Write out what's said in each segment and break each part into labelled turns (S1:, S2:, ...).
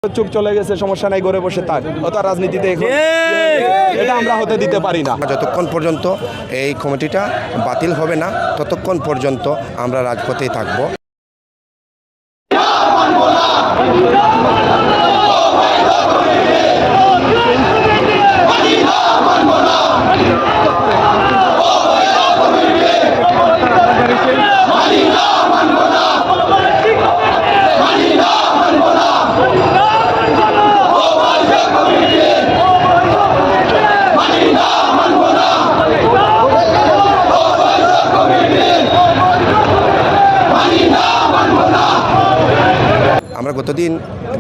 S1: চুপ চলে গেছে, সমস্যা নাই, ঘরে বসে থাক, অত রাজনীতিতে এটা আমরা হতে দিতে পারি না।
S2: যতক্ষণ পর্যন্ত এই কমিটিটা বাতিল হবে না ততক্ষণ পর্যন্ত আমরা রাজপথেই থাকব। আমরা গতদিন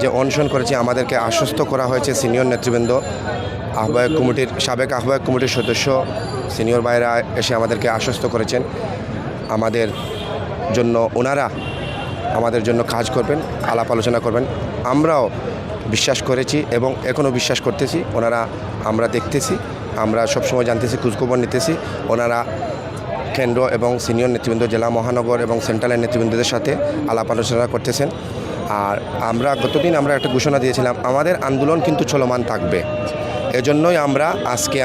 S2: যে অনশন করেছি আমাদেরকে আশ্বস্ত করা হয়েছে সিনিয়র নেতৃবৃন্দ, আহ্বায়ক কমিটির সাবেক আহ্বায়ক কমিটির সদস্য সিনিয়র ভাইরা এসে আমাদেরকে আশ্বস্ত করেছেন আমাদের জন্য, ওনারা আমাদের জন্য কাজ করবেন, আলাপ আলোচনা করবেন। আমরাও বিশ্বাস করেছি এবং এখনও বিশ্বাস করতেছি। ওনারা আমরা দেখতেছি, আমরা সবসময় জানতেছি, খোঁজখবর নিতেছি। ওনারা কেন্দ্র এবং সিনিয়র নেতৃবৃন্দ, জেলা মহানগর এবং সেন্ট্রালের নেতৃবৃন্দদের সাথে আলাপ আলোচনা করতেছেন। আর আমরা গতদিন আমরা একটা ঘোষণা দিয়েছিলাম, আমাদের আন্দোলন কিন্তু চলমান থাকবে। এজন্যই আজকে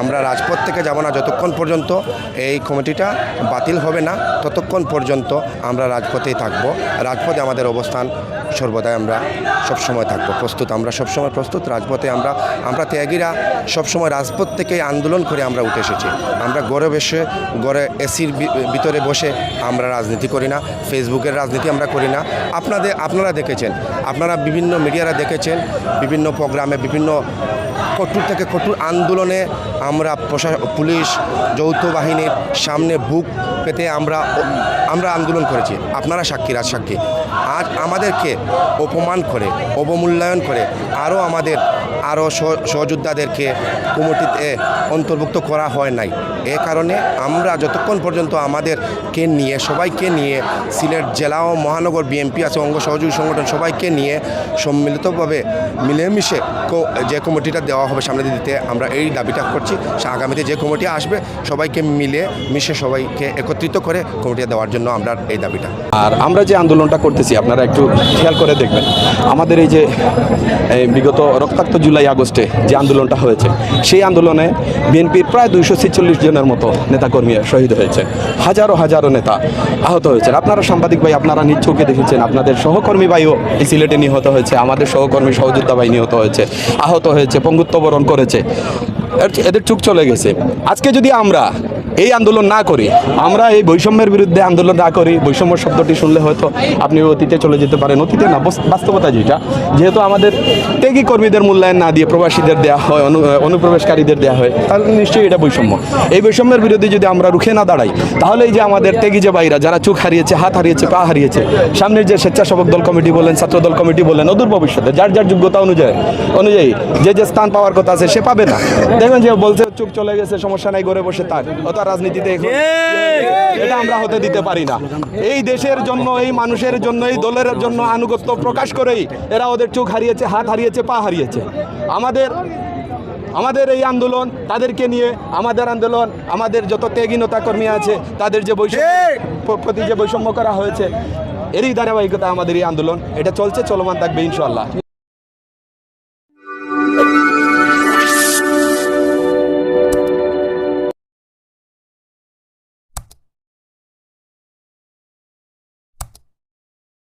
S2: আমরা রাজপথ থেকে যাব না যতক্ষণ পর্যন্ত এই কমিটিটা বাতিল হবে না, ততক্ষণ পর্যন্ত আমরা রাজপথেই থাকব। রাজপথে আমাদের অবস্থান সর্বদাই আমরা সবসময় থাকবো প্রস্তুত। আমরা সবসময় প্রস্তুত রাজপথে। আমরা ত্যাগীরা সবসময় রাজপথ থেকে আন্দোলন করে আমরা উঠে এসেছি। আমরা ঘরে এসির ভিতরে বসে আমরা রাজনীতি করি না, ফেসবুকের রাজনীতি আমরা করি না। আপনারা দেখেছেন, আপনারা বিভিন্ন মিডিয়ারা দেখেছেন, বিভিন্ন প্রোগ্রামে, বিভিন্ন কঠোর থেকে কঠোর আন্দোলনে আমরা পুলিশ যৌথ বাহিনীর সামনে বুক পেতে আমরা আন্দোলন করেছি। আপনারা সাক্ষী, রাজসাক্ষী। আজ আমাদেরকে অপমান করে, অবমূল্যায়ন করে আরও সহযোদ্ধাদেরকে কমিটিতে অন্তর্ভুক্ত করা হয় নাই। এ কারণে আমরা যতক্ষণ পর্যন্ত আমাদেরকে নিয়ে, সবাইকে নিয়ে, সিলেট জেলা ও মহানগর বিএনপি আছে, অঙ্গ সহযোগী সংগঠন, সবাইকে নিয়ে সম্মিলিতভাবে মিলেমিশে যে কমিটিটা দেওয়া হবে সামনে দিতে আমরা এই দাবিটা করছি। আগামীতে যে কমিটি আসবে সবাইকে মিশে সবাইকে একত্রিত করে কমিটি দেওয়ার জন্য আমরা এই দাবিটা।
S1: আর আমরা যে আন্দোলনটা করতেছি আপনারা একটু খেয়াল করে দেখবেন, আমাদের এই যে বিগত রক্তাক্ত জুলাই আগস্টে যে আন্দোলনটা হয়েছে, সেই আন্দোলনে বিএনপির প্রায় 246 জনের মতো নেতাকর্মী শহীদ হয়েছে, হাজারো নেতা আহত হয়েছেন। আপনারা সাংবাদিক ভাই, আপনারা নিজ চোখে দেখেছেন, আপনাদের সহকর্মী ভাইও এই সিলেটে নিহত হয়েছে, আমাদের সহকর্মী সহযোদ্ধা ভাই নিহত হয়েছে, আহত হয়েছে, পঙ্গুত্ব বরণ করেছে, এদের চুপ চলে গেছে। আজকে যদি আমরা এই আন্দোলন না করি, আমরা এই বৈষম্যের বিরুদ্ধে আন্দোলন না করি, বৈষম্য শব্দটি শুনলে হয়তো আপনি অতীতে চলে যেতে পারেন, অতীতে না, বাস্তবতা যেটা, যেহেতু আমাদের ত্যাগী কর্মীদের মূল্যায়ন না দিয়ে প্রবাসীদের দেওয়া হয়, অনুপ্রবেশকারীদের দেওয়া হয়, তাহলে নিশ্চয়ই এটা বৈষম্য। এই বৈষম্যের বিরুদ্ধে যদি আমরা রুখে না দাঁড়াই, তাহলে এই যে আমাদের ত্যাগী যে ভাইরা যারা চোখ হারিয়েছে, হাত হারিয়েছে, পা হারিয়েছে, সামনের যে স্বেচ্ছাসেবক দল কমিটি বলেন, ছাত্র দল কমিটি বলেন, অদূর ভবিষ্যতে যার যোগ্যতা অনুযায়ী যে স্থান পাওয়ার কথা আছে সে পাবে না। দেখবেন যে বলছে চুপ চলে গেছে, সমস্যা নাই, ঘরে বসে থাক, অত রাজনীতিতে এটা আমরা হতে দিতে পারি না। এই দেশের জন্য, এই মানুষের জন্য, এই দলের জন্য আনুগত্য প্রকাশ করেই এরা ওদের চোখ হারিয়েছে, হাত হারিয়েছে, পা হারিয়েছে। আমাদের এই আন্দোলন তাদেরকে নিয়ে, আমাদের আন্দোলন আমাদের যত ত্যাগীনতা কর্মী আছে তাদের যে প্রতি যে বৈষম্য করা হয়েছে, এরই ধারাবাহিকতা আমাদের এই আন্দোলন, এটা চলমান থাকবে ইনশাআল্লাহ।